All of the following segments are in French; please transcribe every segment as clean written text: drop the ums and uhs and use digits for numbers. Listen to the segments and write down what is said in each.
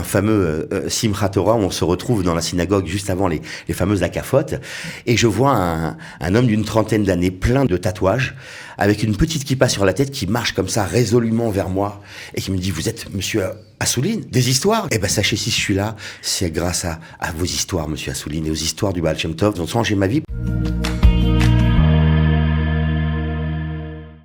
fameux Simchat Torah, où on se retrouve dans la synagogue juste avant les fameuses akafotes, et je vois un homme d'une trentaine d'années, plein de tatouages, avec une petite kippa sur la tête, qui marche comme ça résolument vers moi, et qui me dit: vous êtes monsieur Assouline, des histoires? Eh ben sachez, si je suis là, c'est grâce à vos histoires, monsieur Assouline, et aux histoires du Baal Shem Tov, qui ont changé ma vie.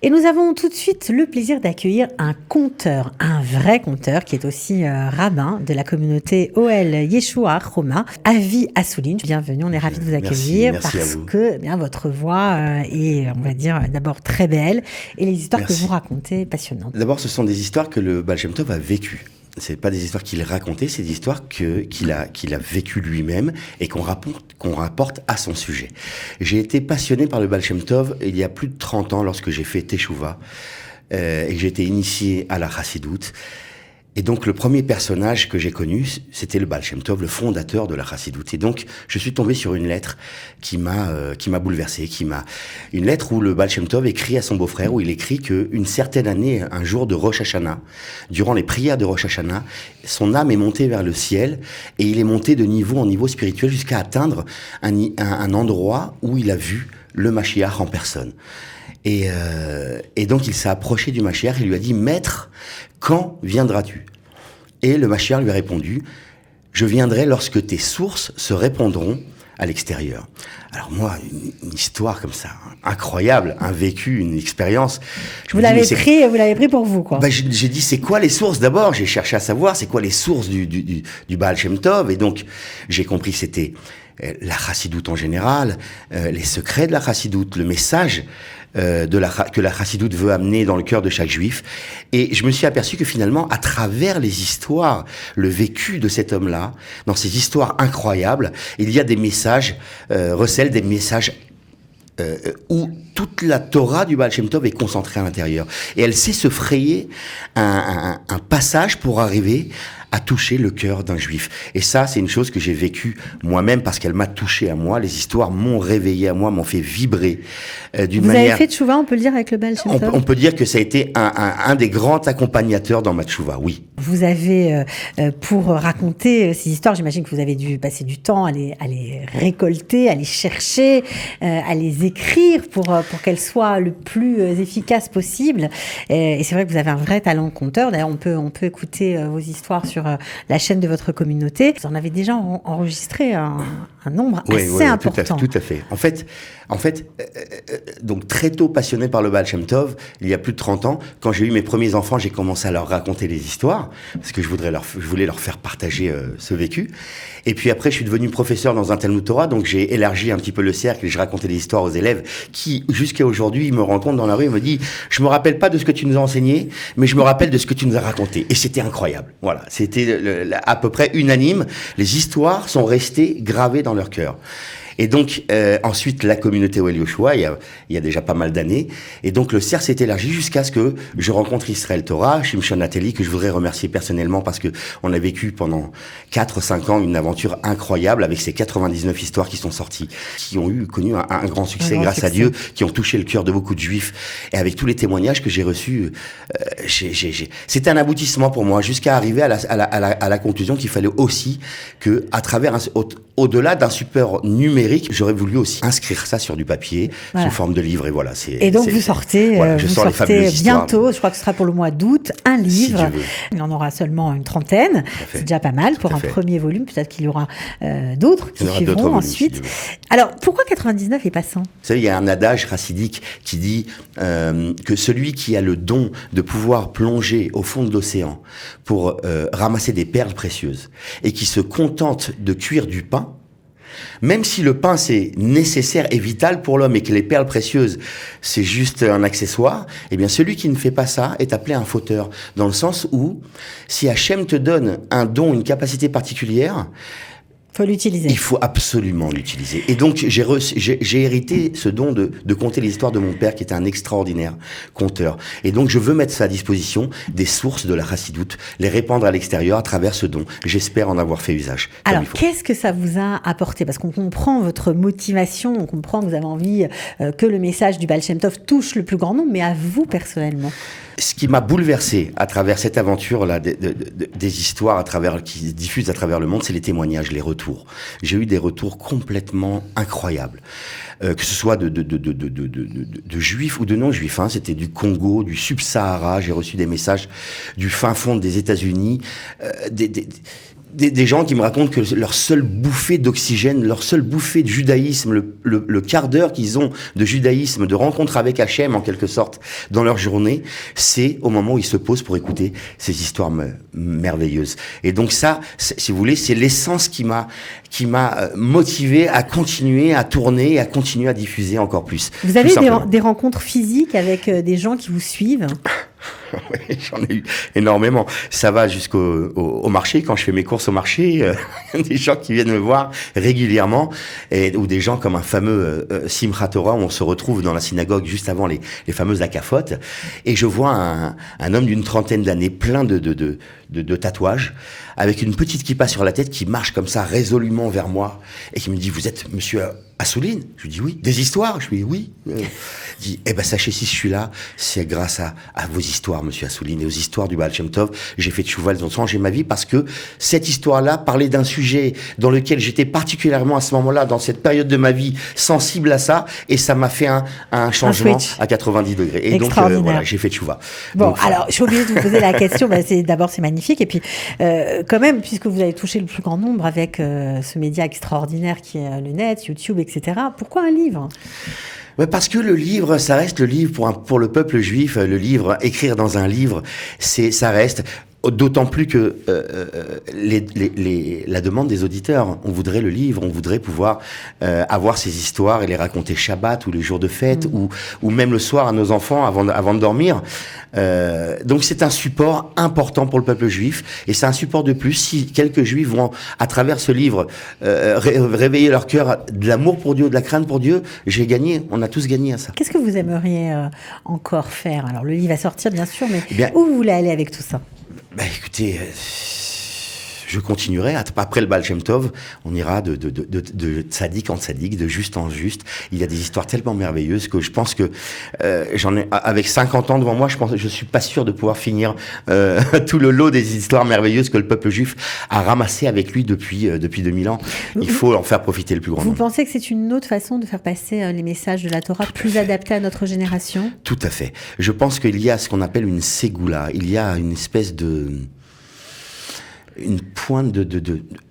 Et nous avons tout de suite le plaisir d'accueillir un conteur, un vrai conteur, qui est aussi rabbin de la communauté Ohel Yeshua Roma, Avi Assouline. Bienvenue, on est ravis de vous accueillir. Merci parce que votre voix est, on va dire, d'abord très belle, et les histoires que vous racontez passionnantes. D'abord, ce sont des histoires que le Baal Shem Tov a vécues. C'est pas des histoires qu'il racontait, c'est des histoires qu'il a vécues lui-même et qu'on rapporte à son sujet. J'ai été passionné par le Baal Shem Tov il y a plus de 30 ans, lorsque j'ai fait Teshuvah et que j'ai été initié à la Chassidoute. Et donc, le premier personnage que j'ai connu, c'était le Baal Shem Tov, le fondateur de la Chassidoute. Et donc, je suis tombé sur une lettre qui m'a bouleversé, une lettre où le Baal Shem Tov écrit à son beau-frère, où il écrit qu'une certaine année, un jour de Rosh Hashanah, durant les prières de Rosh Hashanah, son âme est montée vers le ciel, et il est monté de niveau en niveau spirituel jusqu'à atteindre un endroit où il a vu le Mashiach en personne. Et donc il s'est approché du Mashiach et lui a dit: Maître, quand viendras-tu? Et le Mashiach lui a répondu: je viendrai lorsque tes sources se répondront à l'extérieur. Alors moi, une histoire comme ça, incroyable, un vécu, une expérience. Vous l'avez pris pour vous, quoi. J'ai dit: c'est quoi les sources d'abord? J'ai cherché à savoir c'est quoi les sources du Baal Shem Tov, et donc j'ai compris que c'était la Chassidoute en général, les secrets de la Chassidoute, le message que la Chassidoute veut amener dans le cœur de chaque juif. Et je me suis aperçu que finalement, à travers les histoires, le vécu de cet homme-là, dans ces histoires incroyables, il y a des messages, recèlent des messages où toute la Torah du Baal Shem Tov est concentrée à l'intérieur. Et elle sait se frayer un passage pour arriver à toucher le cœur d'un juif. Et ça, c'est une chose que j'ai vécue moi-même, parce qu'elle m'a touché à moi. Les histoires m'ont réveillé à moi, m'ont fait vibrer d'une manière... Vous avez fait tchouva, on peut le dire, avec le Baal Shem Tov? On peut dire que ça a été un des grands accompagnateurs dans ma tchouva, oui. Vous avez, pour raconter ces histoires, j'imagine que vous avez dû passer du temps à les récolter, à les chercher, à les écrire pour qu'elles soient le plus efficaces possible. Et c'est vrai que vous avez un vrai talent de conteur. D'ailleurs, on peut écouter vos histoires sur la chaîne de votre communauté. Vous en avez déjà enregistré un nombre assez important. Tout à fait. En fait, donc très tôt passionné par le Baal Shem Tov, il y a plus de 30 ans, quand j'ai eu mes premiers enfants, j'ai commencé à leur raconter les histoires, parce que je voulais leur faire partager ce vécu. Et puis après, je suis devenu professeur dans un Talmud Torah, donc j'ai élargi un petit peu le cercle et je racontais des histoires aux élèves qui, jusqu'à aujourd'hui, ils me rencontrent dans la rue et me disent: je me rappelle pas de ce que tu nous as enseigné, mais je me rappelle de ce que tu nous as raconté. Et c'était incroyable. Voilà. C'était à peu près unanime. Les histoires sont restées gravées dans leur cœur. Et donc, ensuite, la communauté Ohel Yeshua, il y a déjà pas mal d'années. Et donc, le cercle s'est élargi jusqu'à ce que je rencontre Israël Torah, Shimshon Nathalie, que je voudrais remercier personnellement, parce que on a vécu pendant 4-5 ans une aventure incroyable avec ces 99 histoires qui sont sorties, qui ont connu un grand succès grâce à Dieu, qui ont touché le cœur de beaucoup de juifs. Et avec tous les témoignages que j'ai reçus, c'était un aboutissement pour moi, jusqu'à arriver à la conclusion qu'il fallait aussi que, à travers au-delà d'un support numérique, j'aurais voulu aussi inscrire ça sur du papier, sous forme de livre, et voilà. Et donc vous sortez bientôt, je crois que ce sera pour le mois d'août, un livre. Si il en aura seulement une trentaine, c'est déjà pas mal pour un premier volume. Peut-être qu'il y aura d'autres qui suivront ensuite. Alors pourquoi 99 et pas 100? Vous savez, il y a un adage chassidique qui dit que celui qui a le don de pouvoir plonger au fond de l'océan pour ramasser des perles précieuses et qui se contente de cuire du pain, même si le pain c'est nécessaire et vital pour l'homme et que les perles précieuses c'est juste un accessoire, eh bien celui qui ne fait pas ça est appelé un fauteur, dans le sens où si Hachem te donne un don, une capacité particulière, faut l'utiliser. Il faut absolument l'utiliser. Et donc, j'ai hérité ce don de conter l'histoire de mon père, qui était un extraordinaire conteur. Et donc, je veux mettre ça à disposition des sources de la Chassidoute, les répandre à l'extérieur à travers ce don. J'espère en avoir fait usage. Alors, qu'est-ce que ça vous a apporté? Parce qu'on comprend votre motivation, on comprend que vous avez envie que le message du Baal Shem Tov touche le plus grand nombre, mais à vous personnellement? Ce qui m'a bouleversé à travers cette aventure-là, des histoires qui se diffusent à travers le monde, c'est les témoignages, les retours. J'ai eu des retours complètement incroyables. Que ce soit de juifs ou de non-juifs, hein. C'était du Congo, du Sub-Sahara. J'ai reçu des messages du fin fond des États-Unis, des gens qui me racontent que leur seule bouffée d'oxygène, leur seule bouffée de judaïsme, le quart d'heure qu'ils ont de judaïsme, de rencontre avec Hachem en quelque sorte dans leur journée, c'est au moment où ils se posent pour écouter ces histoires merveilleuses. Et donc ça, si vous voulez, c'est l'essence qui m'a motivé à continuer à tourner et à continuer à diffuser encore plus. Vous avez des rencontres physiques avec des gens qui vous suivent? Oui, j'en ai eu énormément. Ça va jusqu'au marché. Quand je fais mes courses au marché, des gens qui viennent me voir régulièrement, ou des gens comme un fameux Simchat Torah, où on se retrouve dans la synagogue juste avant les fameuses akafotes, et je vois un homme d'une trentaine d'années, plein de tatouages, avec une petite kippa sur la tête, qui marche comme ça résolument vers moi, et qui me dit: vous êtes monsieur Assouline? Je lui dis oui. Des histoires? Je lui dis oui. Il dit: eh ben sachez, si je suis là, c'est grâce à vos histoires, monsieur Assouline, et aux histoires du Baal Shem Tov. J'ai fait tchouva, elles ont changé ma vie, parce que cette histoire-là parlait d'un sujet dans lequel j'étais particulièrement à ce moment-là, dans cette période de ma vie, sensible à ça, et ça m'a fait un changement à 90 degrés. Et donc voilà, j'ai fait tchouva. Bon, donc, alors je suis obligée de vous poser la question. D'abord c'est magnifique, et puis quand même, puisque vous avez touché le plus grand nombre avec ce média extraordinaire qui est le net, YouTube, etc. Pourquoi un livre? Parce que le livre, ça reste le livre pour le peuple juif. Le livre, écrire dans un livre, ça reste. D'autant plus que la demande des auditeurs, on voudrait le livre, on voudrait pouvoir avoir ces histoires et les raconter Shabbat ou les jours de fête ou même le soir à nos enfants avant de dormir. Donc c'est un support important pour le peuple juif, et c'est un support de plus. Si quelques juifs vont à travers ce livre réveiller leur cœur de l'amour pour Dieu, de la crainte pour Dieu, j'ai gagné. On a tous gagné à ça. Qu'est-ce que vous aimeriez encore faire? Alors le livre va sortir bien sûr, mais où vous voulez aller avec tout ça? Écoutez, je continuerai. Après le Baal Shem Tov, on ira de tzaddik en tzaddik, de juste en juste. Il y a des histoires tellement merveilleuses que je pense que avec 50 ans devant moi, je suis pas sûr de pouvoir finir tout le lot des histoires merveilleuses que le peuple juif a ramassé avec lui depuis 2000 ans. Il faut en faire profiter le plus grand nombre. Vous pensez que c'est une autre façon de faire passer les messages de la Torah, plus adaptée à notre génération? Tout à fait. Je pense qu'il y a ce qu'on appelle une ségoula. Il y a une espèce une pointe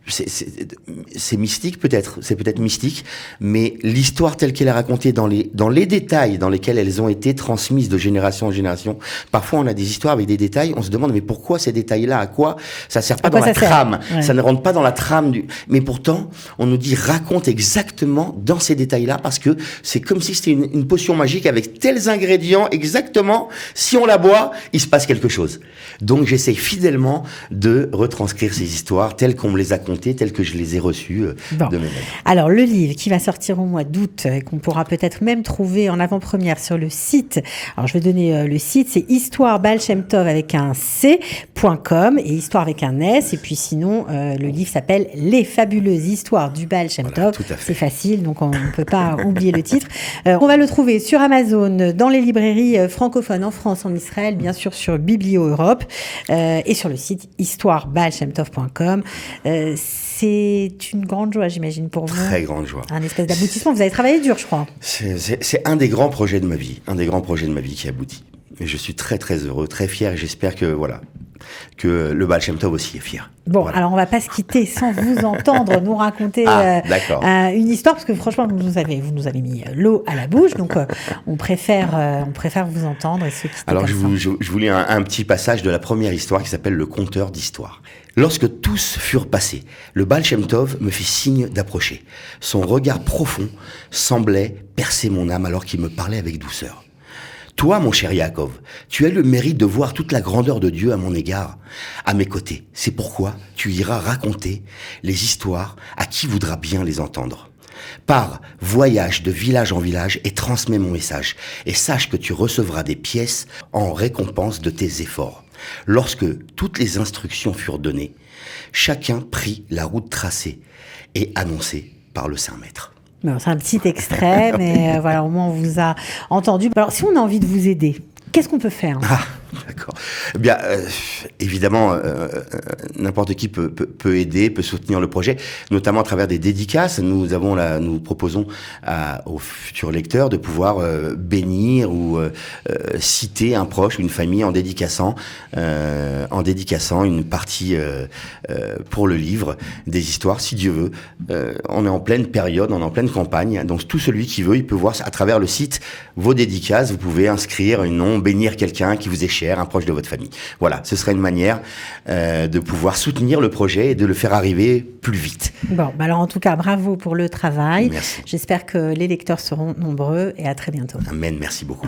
c'est mystique peut-être, c'est peut-être mystique, mais l'histoire telle qu'elle est racontée dans les détails dans lesquels elles ont été transmises de génération en génération. Parfois on a des histoires avec des détails, on se demande mais pourquoi ces détails-là, à quoi ça sert pas dans la trame, ça ne rentre pas dans la trame mais pourtant on nous dit raconte exactement dans ces détails-là, parce que c'est comme si c'était une potion magique avec tels ingrédients exactement, si on la boit, il se passe quelque chose. Donc j'essaie fidèlement de retranscrire ces histoires telles qu'on me les a contées, telles que je les ai reçues de mes mains. Alors, le livre qui va sortir au mois d'août, et qu'on pourra peut-être même trouver en avant-première sur le site. Alors, je vais donner le site, c'est Histoire Baal Shem Tov avec un C.com et Histoire avec un S. Et puis sinon, le livre s'appelle Les fabuleuses histoires du Baal Shem Tov. C'est facile, donc on ne peut pas oublier le titre. On va le trouver sur Amazon, dans les librairies francophones en France, en Israël, bien sûr sur Biblio Europe, et sur le site histoirebaalshemtov.com. C'est une grande joie, j'imagine, pour vous. Très grande joie. Un espèce d'aboutissement. Vous avez travaillé dur, je crois. C'est un des grands projets de ma vie. Un des grands projets de ma vie qui aboutit. Et je suis très, très heureux, très fier. Et j'espère que le Baal Shem Tov aussi est fier. Bon, alors on va pas se quitter sans vous entendre nous raconter une histoire, parce que franchement, vous nous avez mis l'eau à la bouche. Donc, on préfère vous entendre et se quitter. Alors, je vous lis un petit passage de la première histoire qui s'appelle Le conteur d'histoire. Lorsque tous furent passés, le Baal Shem Tov me fit signe d'approcher. Son regard profond semblait percer mon âme alors qu'il me parlait avec douceur. Toi, mon cher Yaakov, tu as le mérite de voir toute la grandeur de Dieu à mon égard, à mes côtés. C'est pourquoi tu iras raconter les histoires à qui voudra bien les entendre. Pars, voyage de village en village et transmets mon message. Et sache que tu recevras des pièces en récompense de tes efforts. Lorsque toutes les instructions furent données, chacun prit la route tracée et annoncée par le Saint Maître. C'est un petit extrait, mais voilà, au moins on vous a entendu. Alors, si on a envie de vous aider, qu'est-ce qu'on peut faire ? D'accord. Eh bien, évidemment, n'importe qui peut aider, peut soutenir le projet, notamment à travers des dédicaces. Nous proposons aux futurs lecteurs de pouvoir bénir ou citer un proche ou une famille en dédicaçant une partie pour le livre, des histoires, si Dieu veut. On est en pleine période, on est en pleine campagne, donc tout celui qui veut, il peut voir à travers le site vos dédicaces. Vous pouvez inscrire un nom, bénir quelqu'un qui vous est cher, un proche de votre famille. Voilà, ce serait une manière de pouvoir soutenir le projet et de le faire arriver plus vite. Bon, alors en tout cas, bravo pour le travail. Merci. J'espère que les lecteurs seront nombreux et à très bientôt. Amen, merci beaucoup.